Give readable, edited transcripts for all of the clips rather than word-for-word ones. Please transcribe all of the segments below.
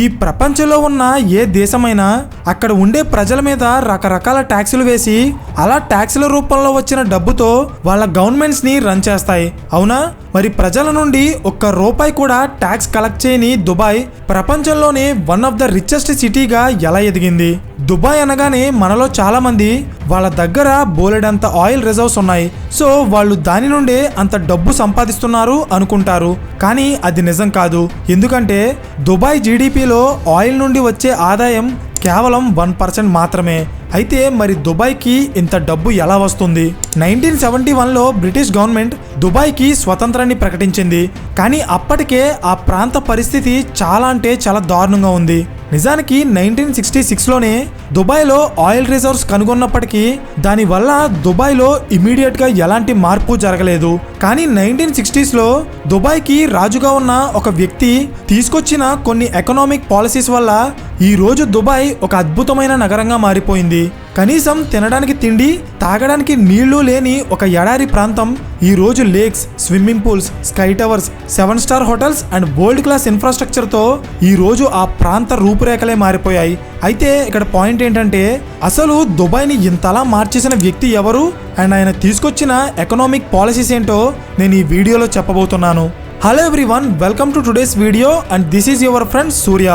ఈ ప్రపంచంలో ఉన్న ఏ దేశమైనా అక్కడ ఉండే ప్రజల మీద రకరకాల ట్యాక్సులు వేసి అలా ట్యాక్సుల రూపంలో వచ్చిన డబ్బుతో వాళ్ళ గవర్నమెంట్స్ ని రన్ చేస్తాయి. అవునా? మరి ప్రజల నుండి ఒక్క రూపాయి కూడా ట్యాక్స్ కలెక్ట్ చేయని దుబాయ్ ప్రపంచంలోనే వన్ ఆఫ్ ద రిచెస్ట్ సిటీగా ఎలా ఎదిగింది? దుబాయ్ అనగానే మనలో చాలా మంది వాళ్ళ దగ్గర బోలెడంత ఆయిల్ రిజర్వ్స్ ఉన్నాయి, సో వాళ్ళు దాని నుండే అంత డబ్బు సంపాదిస్తున్నారు అనుకుంటారు. కానీ అది నిజం కాదు. ఎందుకంటే దుబాయ్ జీడిపిలో ఆయిల్ నుండి వచ్చే ఆదాయం కేవలం 1% మాత్రమే. అయితే మరి దుబాయ్కి ఇంత డబ్బు ఎలా వస్తుంది? 1971లో బ్రిటిష్ గవర్నమెంట్ దుబాయ్కి స్వతంత్రాన్ని ప్రకటించింది. కానీ అప్పటికే ఆ ప్రాంత పరిస్థితి చాలా అంటే చాలా దారుణంగా ఉంది. నిజానికి 1966లోనే దుబాయ్లో ఆయిల్ రిజర్వ్స్ కనుగొన్నప్పటికీ దానివల్ల దుబాయ్లో ఇమీడియట్గా ఎలాంటి మార్పు జరగలేదు. కానీ 1960స్లో దుబాయ్కి రాజుగా ఉన్న ఒక వ్యక్తి తీసుకొచ్చిన కొన్ని ఎకనామిక్ పాలసీస్ వల్ల ఈ రోజు దుబాయ్ ఒక అద్భుతమైన నగరంగా మారిపోయింది. కనీసం తినడానికి తిండి, తాగడానికి నీళ్లు లేని ఒక ఎడారి ప్రాంతం ఈ రోజు lakes, swimming pools, sky towers, 7 star hotels and world class ఇన్ఫ్రాస్ట్రక్చర్తో ఈ రోజు ఆ ప్రాంత రూపురేఖలే మారిపోయాయి. అయితే ఇక్కడ పాయింట్ ఏంటంటే అసలు దుబాయ్ని ఇంతలా మార్చేసిన వ్యక్తి ఎవరు అండ్ ఆయన తీసుకొచ్చిన ఎకనామిక్ పాలసీస్ ఏంటో నేను ఈ వీడియోలో చెప్పబోతున్నాను. Hello everyone, welcome to today's video and this is your friend Surya.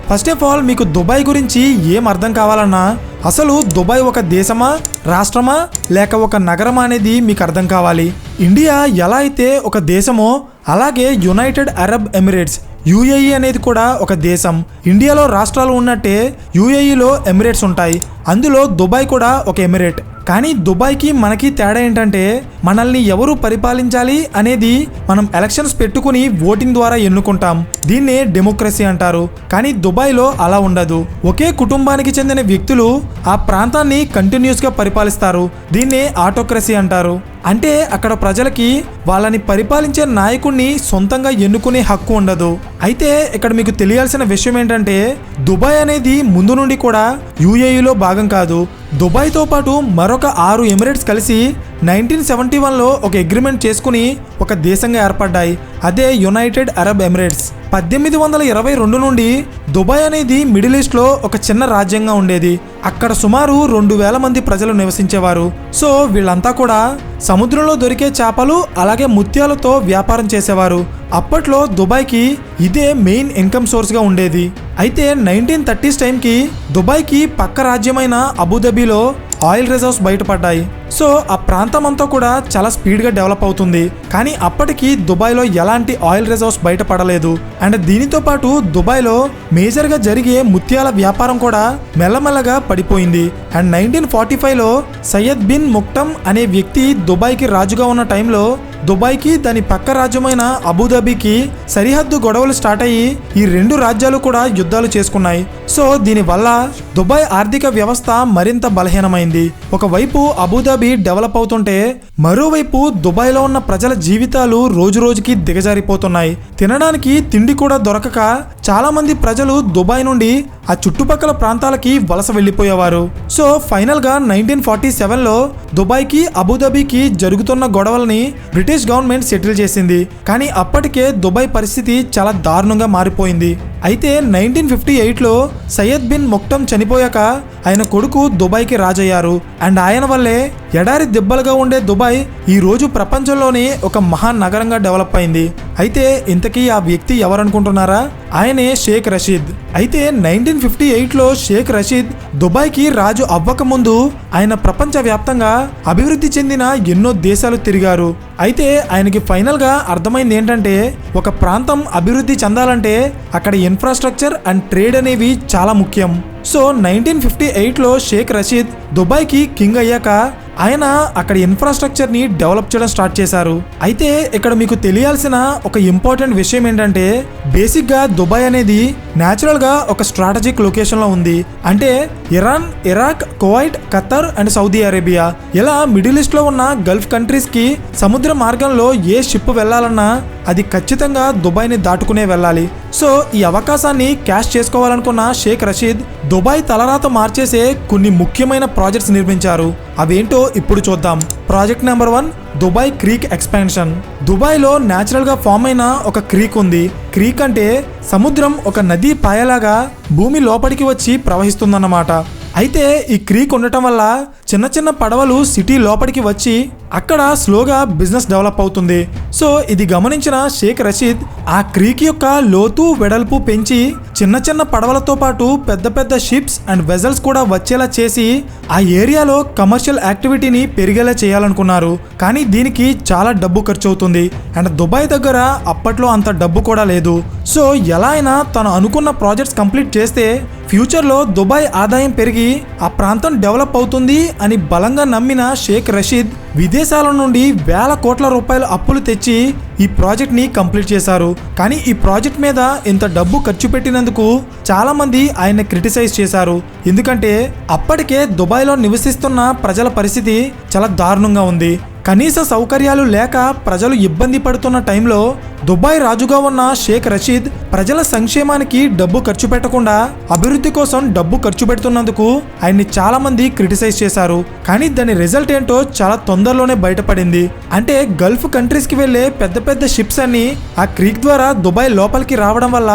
First of all మీకు దుబాయ్ గురించి ఏం అర్థం కావాలన్నా అసలు దుబాయ్ ఒక దేశమా, రాష్ట్రమా, లేక ఒక నగరమా అనేది మీకు అర్థం కావాలి. ఇండియా ఎలా అయితే ఒక దేశమో అలాగే యునైటెడ్ అరబ్ ఎమిరేట్స్ యుఏఈ అనేది కూడా ఒక దేశం. ఇండియాలో రాష్ట్రాలు ఉన్నట్టే యుఏఈలో ఎమిరేట్స్ ఉంటాయి. అందులో దుబాయ్ కూడా ఒక ఎమిరేట్. కానీ దుబాయ్కి మనకి తేడా ఏంటంటే మనల్ని ఎవరు పరిపాలించాలి అనేది మనం ఎలక్షన్స్ పెట్టుకుని ఓటింగ్ ద్వారా ఎన్నుకుంటాం. దీన్నే డెమోక్రసీ అంటారు. కానీ దుబాయ్లో అలా ఉండదు. ఒకే కుటుంబానికి చెందిన వ్యక్తులు ఆ ప్రాంతాన్ని కంటిన్యూస్గా పరిపాలిస్తారు. దీన్నే ఆటోక్రసీ అంటారు. అంటే అక్కడ ప్రజలకి వాళ్ళని పరిపాలించే నాయకుడిని సొంతంగా ఎన్నుకునే హక్కు ఉండదు. అయితే ఇక్కడ మీకు తెలియాల్సిన విషయం ఏంటంటే దుబాయ్ అనేది ముందు నుండి కూడా యుఏఈలో భాగం కాదు. దుబాయ్తో పాటు మరొక 6 ఎమిరేట్స్ కలిసి 1971లో ఒక అగ్రిమెంట్ చేసుకుని ఒక దేశంగా ఏర్పడ్డాయి. అదే యునైటెడ్ అరబ్ ఎమిరేట్స్. 1822 నుండి దుబాయ్ అనేది మిడిల్ ఈస్ట్లో ఒక చిన్న రాజ్యంగా ఉండేది. అక్కడ సుమారు 2000 మంది ప్రజలు నివసించేవారు. సో వీళ్ళంతా కూడా సముద్రంలో దొరికే చేపలు అలాగే ముత్యాలతో వ్యాపారం చేసేవారు. అప్పట్లో దుబాయ్కి ఇదే మెయిన్ ఇన్కమ్ సోర్స్గా ఉండేది. అయితే 1930s టైంకి దుబాయ్కి పక్క రాజ్యమైన అబుదాబిలో ఆయిల్ రిజర్వ్స్ బయటపడ్డాయి. సో ఆ ప్రాంతం అంతా కూడా చాలా స్పీడ్గా డెవలప్ అవుతుంది. కానీ అప్పటికి దుబాయ్లో ఎలాంటి ఆయిల్ రిజర్వ్స్ బయటపడలేదు. అండ్ దీనితో పాటు దుబాయ్లో మేజర్గా జరిగే ముత్యాల వ్యాపారం కూడా మెల్లమెల్లగా పడిపోయింది. అండ్ 1945లో సయ్యద్ బిన్ ముక్టమ్ అనే వ్యక్తి దుబాయ్కి రాజుగా ఉన్న టైంలో దుబాయ్కి దాని పక్క రాజ్యమైన అబుదాబికి సరిహద్దు గొడవలు స్టార్ట్ అయ్యి ఈ 2 రాజ్యాలు కూడా యుద్ధాలు చేసుకున్నాయి. సో దీనివల్ల దుబాయ్ ఆర్థిక వ్యవస్థ మరింత బలహీనమైంది. ఒకవైపు అబుదాబి డెవలప్ అవుతుంటే మరోవైపు దుబాయ్లో ఉన్న ప్రజల జీవితాలు రోజు రోజుకి దిగజారిపోతున్నాయి. తినడానికి తిండి కూడా దొరకక చాలా మంది ప్రజలు దుబాయ్ నుండి ఆ చుట్టుపక్కల ప్రాంతాలకి వలస వెళ్ళిపోయేవారు. సో ఫైనల్గా 1947లో దుబాయ్కి అబుదాబికి జరుగుతున్న గొడవల్ని బ్రిటిష్ గవర్నమెంట్ సెటిల్ చేసింది. కానీ అప్పటికే దుబాయ్ పరిస్థితి చాలా దారుణంగా మారిపోయింది. అయితే 1958లో సయ్యద్ బిన్ ముక్టమ్ చనిపోయాక ఆయన కొడుకు దుబాయ్కి రాజయ్యారు. అండ్ ఆయన వల్లే ఎడారి దెబ్బలుగా ఉండే దుబాయ్ ఈ రోజు ప్రపంచంలోనే ఒక మహానగరంగా డెవలప్ అయింది. అయితే ఇంతకీ ఆ వ్యక్తి ఎవరనుకుంటున్నారా? ఆయనే షేక్ రషీద్. అయితే 1958లో షేక్ రషీద్ దుబాయ్కి రాజు అవ్వకముందు ఆయన ప్రపంచవ్యాప్తంగా అభివృద్ధి చెందిన ఎన్నో దేశాలు తిరిగారు. అయితే ఆయనకి ఫైనల్గా అర్థమైంది ఏంటంటే ఒక ప్రాంతం అభివృద్ధి చెందాలంటే అక్కడ ఇన్ఫ్రాస్ట్రక్చర్ అండ్ ట్రేడ్ అనేవి చాలా ముఖ్యం. సో 1958లో షేక్ రషీద్ దుబాయ్కి కింగ్ అయ్యాక ఆయన అక్కడ ఇన్ఫ్రాస్ట్రక్చర్ని డెవలప్ చేయడం స్టార్ట్ చేశారు. అయితే ఇక్కడ మీకు తెలియాల్సిన ఒక ఇంపార్టెంట్ విషయం ఏంటంటే బేసిక్గా దుబాయ్ అనేది న్యాచురల్గా ఒక స్ట్రాటజిక్ లొకేషన్లో ఉంది. అంటే Iran, Iraq, Kuwait, Khattar and Saudi Arabia ఇలా మిడిల్ ఈస్ట్లో ఉన్న గల్ఫ్ కంట్రీస్కి సముద్ర మార్గంలో ఏ షిప్ వెళ్ళాలన్నా అది ఖచ్చితంగా దుబాయ్ని దాటుకునే వెళ్ళాలి. సో ఈ అవకాశాన్ని క్యాష్ చేసుకోవాలనుకున్న షేక్ రషీద్ దుబాయ్ తలరాత మార్చేసే కొన్ని ముఖ్యమైన ప్రాజెక్ట్స్ నిర్మించారు. అవేంటో ఇప్పుడు చూద్దాం. Project number 1 Dubai creek expansion. దుబాయ్లో న్యాచురల్గా ఫామ్ అయిన ఒక క్రీక్ ఉంది. క్రీక్ అంటే సముద్రం ఒక నదీ పాయలాగా భూమి లోపలికి వచ్చి ప్రవహిస్తుందన్నమాట. అయితే ఈ క్రీక్ ఉండటం వల్ల చిన్న చిన్న పడవలు సిటీ లోపలికి వచ్చి అక్కడ స్లోగా బిజినెస్ డెవలప్ అవుతుంది. సో ఇది గమనించిన షేక్ రషీద్ ఆ క్రీక్ యొక్క లోతు వెడల్పు పెంచి చిన్న చిన్న పడవలతో పాటు పెద్ద పెద్ద షిప్స్ అండ్ వెజల్స్ కూడా వచ్చేలా చేసి ఆ ఏరియాలో కమర్షియల్ యాక్టివిటీని పెరిగేలా చేయాలనుకున్నారు. కానీ దీనికి చాలా డబ్బు ఖర్చు అవుతుంది అండ్ దుబాయ్ దగ్గర అప్పట్లో అంత డబ్బు కూడా లేదు. సో ఎలా అయినా తను అనుకున్న ప్రాజెక్ట్స్ కంప్లీట్ చేస్తే ఫ్యూచర్లో దుబాయ్ ఆదాయం పెరిగి ఆ ప్రాంతం డెవలప్ అవుతుంది అని బలంగా నమ్మిన షేక్ రషీద్ విదేశాల నుండి వేల కోట్ల రూపాయల అప్పులు తెచ్చి ఈ ప్రాజెక్ట్ని కంప్లీట్ చేశారు. కానీ ఈ ప్రాజెక్ట్ మీద ఇంత డబ్బు ఖర్చు పెట్టినందుకు చాలా మంది ఆయన్ని క్రిటిసైజ్ చేశారు. ఎందుకంటే అప్పటికే దుబాయ్లో నివసిస్తున్న ప్రజల పరిస్థితి చాలా దారుణంగా ఉంది. కనీస సౌకర్యాలు లేక ప్రజలు ఇబ్బంది పడుతున్న టైంలో దుబాయ్ రాజుగా ఉన్న షేక్ రషీద్ ప్రజల సంక్షేమానికి డబ్బు ఖర్చు పెట్టకుండా అభివృద్ధి కోసం డబ్బు ఖర్చు పెడుతున్నందుకు ఆయన్ని చాలా మంది క్రిటిసైజ్ చేశారు. కానీ దాని రిజల్ట్ ఏంటో చాలా తొందరలోనే బయటపడింది. అంటే గల్ఫ్ కంట్రీస్ కి వెళ్లే పెద్ద పెద్ద షిప్స్ అన్ని ఆ క్రీక్ ద్వారా దుబాయ్ లోపలికి రావడం వల్ల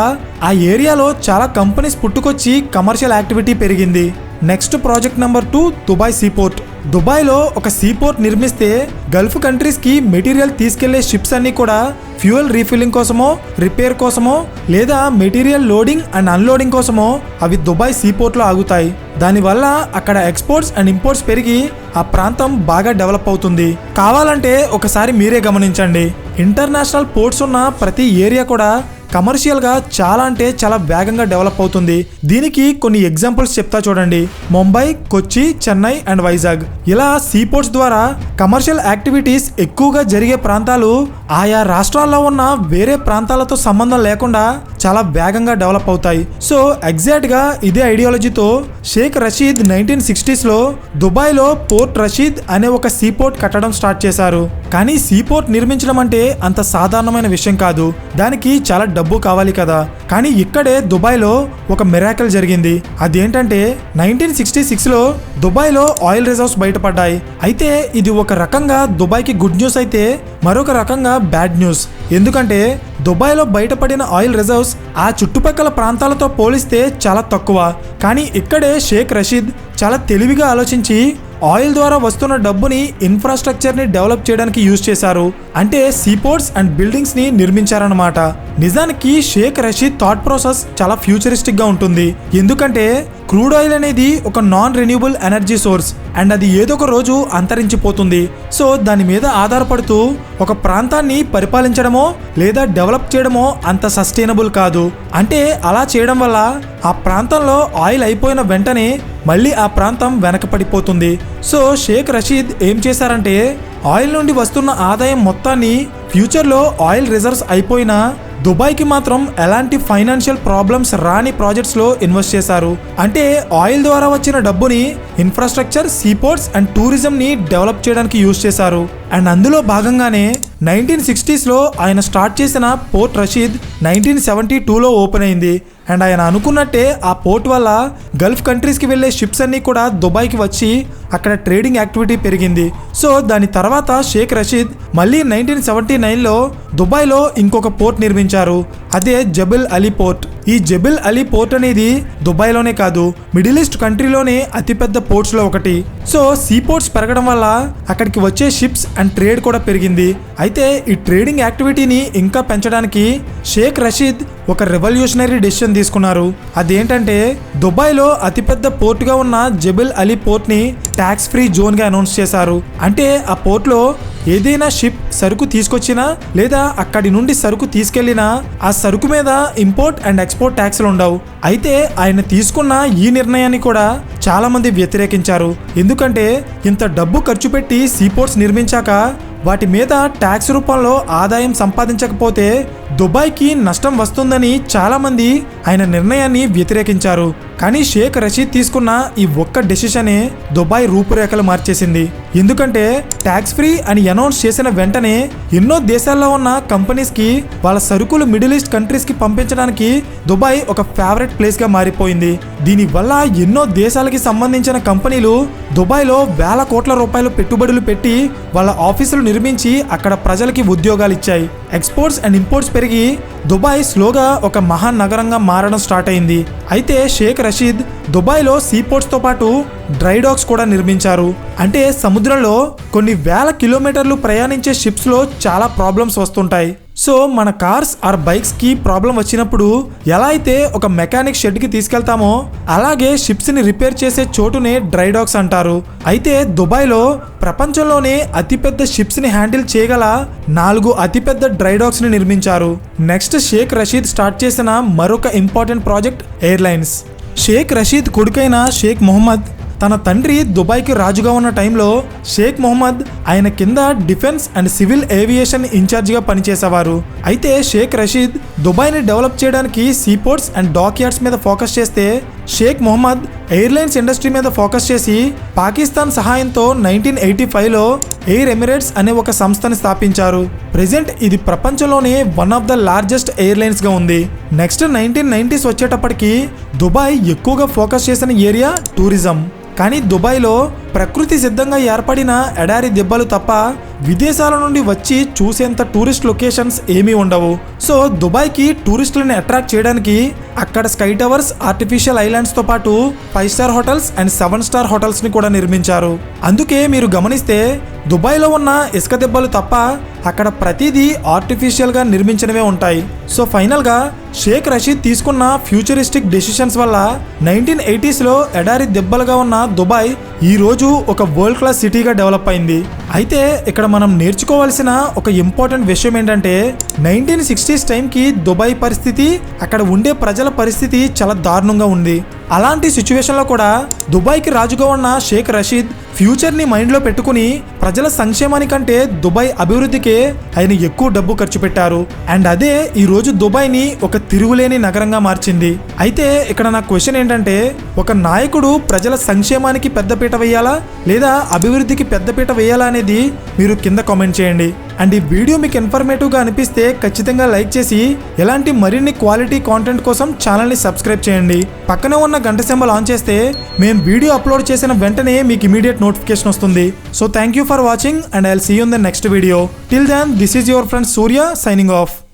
ఆ ఏరియాలో చాలా కంపెనీస్ పుట్టుకొచ్చి కమర్షియల్ యాక్టివిటీ పెరిగింది. Next project number 2 Dubai seaport. దుబాయ్లో ఒక సీపోర్ట్ నిర్మిస్తే గల్ఫ్ కంట్రీస్కి మెటీరియల్ తీసుకెళ్లే షిప్స్ అన్నీ కూడా ఫ్యూయల్ రీఫిల్లింగ్ కోసమో రిపేర్ కోసమో లేదా మెటీరియల్ లోడింగ్ అండ్ అన్లోడింగ్ కోసమో అవి దుబాయ్ సీపోర్ట్లో ఆగుతాయి. దానివల్ల అక్కడ ఎక్స్పోర్ట్స్ అండ్ ఇంపోర్ట్స్ పెరిగి ఆ ప్రాంతం బాగా డెవలప్ అవుతుంది. కావాలంటే ఒకసారి మీరే గమనించండి, ఇంటర్నేషనల్ పోర్ట్స్ ఉన్న ప్రతి ఏరియా కూడా కమర్షియల్గా చాలా అంటే చాలా వేగంగా డెవలప్ అవుతుంది. దీనికి కొన్ని ఎగ్జాంపుల్స్ చెప్తా చూడండి. ముంబై, కొచ్చి, చెన్నై అండ్ వైజాగ్ ఇలా సీపోర్ట్స్ ద్వారా కమర్షియల్ యాక్టివిటీస్ ఎక్కువగా జరిగే ప్రాంతాలు ఆయా రాష్ట్రాల్లో ఉన్న వేరే ప్రాంతాలతో సంబంధం లేకుండా చాలా వేగంగా డెవలప్ అవుతాయి. సో ఎగ్జాక్ట్గా ఇదే ఐడియాలజీతో షేక్ రషీద్ 1960s దుబాయ్లో పోర్ట్ రషీద్ అనే ఒక సీపోర్ట్ కట్టడం స్టార్ట్ చేశారు. కానీ సీపోర్ట్ నిర్మించడం అంటే అంత సాధారణమైన విషయం కాదు. దానికి చాలా డబ్బు కావాలి కదా. కానీ ఇక్కడే దుబాయ్లో ఒక మిరాకిల్ జరిగింది. అదేంటంటే 1966లో దుబాయ్లో ఆయిల్ రిజర్వ్స్ బయటపడ్డాయి. అయితే ఇది ఒక రకంగా దుబాయ్కి గుడ్ న్యూస్ అయితే మరొక రకంగా బ్యాడ్ న్యూస్. ఎందుకంటే దుబాయ్లో బయటపడిన ఆయిల్ రిజర్వ్స్ ఆ చుట్టుపక్కల ప్రాంతాలతో పోలిస్తే చాలా తక్కువ. కానీ ఇక్కడే షేక్ రషీద్ చాలా తెలివిగా ఆలోచించి ఆయిల్ ద్వారా వస్తున్న డబ్బుని ఇన్ఫ్రాస్ట్రక్చర్ని డెవలప్ చేయడానికి యూజ్ చేశారు. అంటే సీపోర్ట్స్ అండ్ బిల్డింగ్స్ని నిర్మించారన్నమాట. నిజానికి షేక్ రషీద్ థాట్ ప్రాసెస్ చాలా ఫ్యూచరిస్టిక్గా ఉంటుంది. ఎందుకంటే క్రూడ్ ఆయిల్ అనేది ఒక non renewable energy source and అది ఏదో ఒక రోజు అంతరించిపోతుంది. సో దాని మీద ఆధారపడుతూ ఒక ప్రాంతాన్ని పరిపాలించడమో లేదా డెవలప్ చేయడమో అంత సస్టైనబుల్ కాదు. అంటే అలా చేయడం వల్ల ఆ ప్రాంతంలో ఆయిల్ అయిపోయిన వెంటనే మళ్ళీ ఆ ప్రాంతం వెనకపడిపోతుంది. సో షేక్ రషీద్ ఏం చేశారంటే ఆయిల్ నుండి వస్తున్న ఆదాయం మొత్తాన్ని ఫ్యూచర్లో ఆయిల్ రిజర్వ్స్ అయిపోయినా దుబాయ్కి మాత్రం ఎలాంటి ఫైనాన్షియల్ ప్రాబ్లమ్స్ రాని ప్రాజెక్ట్స్లో ఇన్వెస్ట్ చేశారు. అంటే ఆయిల్ ద్వారా వచ్చిన డబ్బుని ఇన్ఫ్రాస్ట్రక్చర్, సీపోర్ట్స్ అండ్ టూరిజంని డెవలప్ చేయడానికి యూజ్ చేశారు. అండ్ అందులో భాగంగానే 1960sలో ఆయన స్టార్ట్ చేసిన పోర్ట్ రషీద్ 1972లో ఓపెన్ అయింది. అండ్ ఆయన అనుకున్నట్టే ఆ పోర్ట్ వల్ల గల్ఫ్ కంట్రీస్కి వెళ్ళే షిప్స్ అన్నీ కూడా దుబాయ్కి వచ్చి అక్కడ ట్రేడింగ్ యాక్టివిటీ పెరిగింది. సో దాని తర్వాత షేక్ రషీద్ మళ్ళీ 1979లో దుబాయ్లో ఇంకొక పోర్ట్ నిర్మించారు. అదే జబెల్ అలీ పోర్ట్. ఈ జబెల్ అలీ పోర్ట్ అనేది దుబాయ్లోనే కాదు, మిడిల్ ఈస్ట్ కంట్రీలోనే అతిపెద్ద పోర్ట్స్లో ఒకటి. సో సీ పోర్ట్స్ పెరగడం వల్ల అక్కడికి వచ్చే షిప్స్ అండ్ ట్రేడ్ కూడా పెరిగింది. అయితే ఈ ట్రేడింగ్ యాక్టివిటీని ఇంకా పెంచడానికి షేక్ రషీద్ ఒక రెవల్యూషనరీ డెసిషన్ తీసుకున్నారు. అదేంటంటే దుబాయ్లో అతిపెద్ద పోర్టుగా ఉన్న జబెల్ అలీ పోర్ట్ని ట్యాక్స్ ఫ్రీ జోన్గా అనౌన్స్ చేశారు. అంటే ఆ పోర్ట్లో ఏదైనా షిప్ సరుకు తీసుకొచ్చినా లేదా అక్కడి నుండి సరుకు తీసుకెళ్లినా ఆ సరుకు మీద ఇంపోర్ట్ అండ్ ఎక్స్పోర్ట్ ట్యాక్స్లు ఉండవు. అయితే ఆయన తీసుకున్న ఈ నిర్ణయాన్ని కూడా చాలా మంది వ్యతిరేకించారు. ఎందుకంటే ఇంత డబ్బు ఖర్చు పెట్టి సీపోర్ట్స్ నిర్మించాక వాటి మీద ట్యాక్స్ రూపంలో ఆదాయం సంపాదించకపోతే దుబాయ్కి నష్టం వస్తుందని చాలామంది ఆయన నిర్ణయాన్ని వ్యతిరేకించారు. కానీ షేక్ రషీద్ తీసుకున్న ఈ ఒక్క డెసిషనే దుబాయ్ రూపురేఖలు మార్చేసింది. ఎందుకంటే ట్యాక్స్ ఫ్రీ అని అనౌన్స్ చేసిన వెంటనే ఎన్నో దేశాల్లో ఉన్న కంపెనీస్కి వాళ్ళ సరుకులు మిడిల్ ఈస్ట్ కంట్రీస్కి పంపించడానికి దుబాయ్ ఒక ఫేవరెట్ ప్లేస్గా మారిపోయింది. దీనివల్ల ఎన్నో దేశాలకి సంబంధించిన కంపెనీలు దుబాయ్లో వేల కోట్ల రూపాయలు పెట్టుబడులు పెట్టి వాళ్ళ ఆఫీసులు నిర్మించి అక్కడ ప్రజలకి ఉద్యోగాలు ఇచ్చాయి. ఎక్స్పోర్ట్స్ అండ్ ఇంపోర్ట్స్ పెరిగి దుబాయ్ స్లోగా ఒక మహానగరంగా మారడం స్టార్ట్ అయింది. అయితే షేక్ రషీద్ దుబాయ్లో సీపోర్ట్స్తో పాటు డ్రై డాక్స్ కూడా నిర్మించారు. అంటే సముద్రంలో కొన్ని వేల కిలోమీటర్లు ప్రయాణించే షిప్స్లో చాలా ప్రాబ్లమ్స్ వస్తుంటాయి. సో మన కార్స్ ఆర్ బైక్స్కి ప్రాబ్లం వచ్చినప్పుడు ఎలా అయితే ఒక మెకానిక్ షెడ్కి తీసుకెళ్తామో అలాగే షిప్స్ని రిపేర్ చేసే చోటునే డ్రై డాక్స్ అంటారు. అయితే దుబాయ్లో ప్రపంచంలోనే అతిపెద్ద షిప్స్ని హ్యాండిల్ చేయగల 4 అతిపెద్ద డ్రై డాక్స్ని నిర్మించారు. నెక్స్ట్ షేక్ రషీద్ స్టార్ట్ చేసిన మరొక important project airlines. Sheikh Rashid కొడుకైన షేక్ మొహమ్మద్ తన తండ్రి దుబాయ్కి రాజుగా ఉన్న టైంలో షేక్ మొహమ్మద్ ఆయన కింద డిఫెన్స్ అండ్ సివిల్ ఏవియేషన్ ఇన్ఛార్జిగా పనిచేసేవారు. అయితే షేక్ రషీద్ దుబాయ్ని డెవలప్ చేయడానికి సీపోర్ట్స్ అండ్ డాక్ యార్డ్స్ మీద ఫోకస్ చేస్తే షేక్ మొహమ్మద్ ఎయిర్లైన్స్ ఇండస్ట్రీ మీద ఫోకస్ చేసి పాకిస్తాన్ సహాయంతో 1985లో ఎయిర్ ఎమిరేట్స్ అనే ఒక సంస్థని స్థాపించారు. ప్రెజెంట్ ఇది ప్రపంచంలోనే వన్ ఆఫ్ ద లార్జెస్ట్ ఎయిర్లైన్స్గా ఉంది. నెక్స్ట్ 1990s వచ్చేటప్పటికి దుబాయ్ ఎక్కువగా ఫోకస్ చేసిన ఏరియా టూరిజం. కానీ దుబాయ్లో ప్రకృతి సిద్ధంగా ఏర్పడిన ఎడారి దెబ్బలు తప్ప విదేశాల నుండి వచ్చి చూసేంత టూరిస్ట్ లొకేషన్స్ ఏమీ ఉండవు. సో దుబాయ్కి టూరిస్టులను అట్రాక్ట్ చేయడానికి అక్కడ స్కై టవర్స్, ఆర్టిఫిషియల్ ఐలాండ్స్తో పాటు 5 స్టార్ హోటల్స్ అండ్ 7 స్టార్ హోటల్స్ని కూడా నిర్మించారు. అందుకే మీరు గమనిస్తే దుబాయ్లో ఉన్న ఇసుక దెబ్బలు తప్ప అక్కడ ప్రతిదీ ఆర్టిఫిషియల్గా నిర్మించినవే ఉంటాయి. సో ఫైనల్గా షేక్ రషీద్ తీసుకున్న ఫ్యూచరిస్టిక్ డెసిషన్స్ వల్ల 1980sలో ఎడారి దెబ్బలుగా ఉన్న దుబాయ్ ఈరోజు ఒక వరల్డ్ క్లాస్ సిటీగా డెవలప్ అయింది. అయితే ఇక్కడ మనం నేర్చుకోవాల్సిన ఒక ఇంపార్టెంట్ విషయం ఏంటంటే 1960s టైంకి దుబాయ్ పరిస్థితి, అక్కడ ఉండే ప్రజల పరిస్థితి చాలా దారుణంగా ఉంది. అలాంటి సిచ్యువేషన్లో కూడా దుబాయ్కి రాజుగా ఉన్న షేక్ రషీద్ ఫ్యూచర్ని మైండ్లో పెట్టుకుని ప్రజల సంక్షేమానికంటే దుబాయ్ అభివృద్ధికే ఆయన ఎక్కువ డబ్బు ఖర్చు పెట్టారు. అండ్ అదే ఈరోజు దుబాయ్ని ఒక తిరుగులేని నగరంగా మార్చింది. అయితే ఇక్కడ నా క్వశ్చన్ ఏంటంటే, ఒక నాయకుడు ప్రజల సంక్షేమానికి పెద్దపీట వేయాలా లేదా అభివృద్ధికి పెద్దపీట వేయాలా అనేది మీరు కింద కామెంట్ చేయండి. అండ్ ఈ వీడియో మీకు ఇన్ఫర్మేటివ్గా అనిపిస్తే ఖచ్చితంగా లైక్ చేసి ఇలాంటి మరిన్ని క్వాలిటీ కాంటెంట్ కోసం ఛానల్ని సబ్స్క్రైబ్ చేయండి. పక్కనే ఉన్న గంట సింబల్ ఆన్ చేస్తే మేము వీడియో అప్లోడ్ చేసిన వెంటనే మీకు ఇమీడియట్ నోటిఫికేషన్ వస్తుంది. So thank you for watching and I will see you in the next video. Till then this is your friend Surya signing of.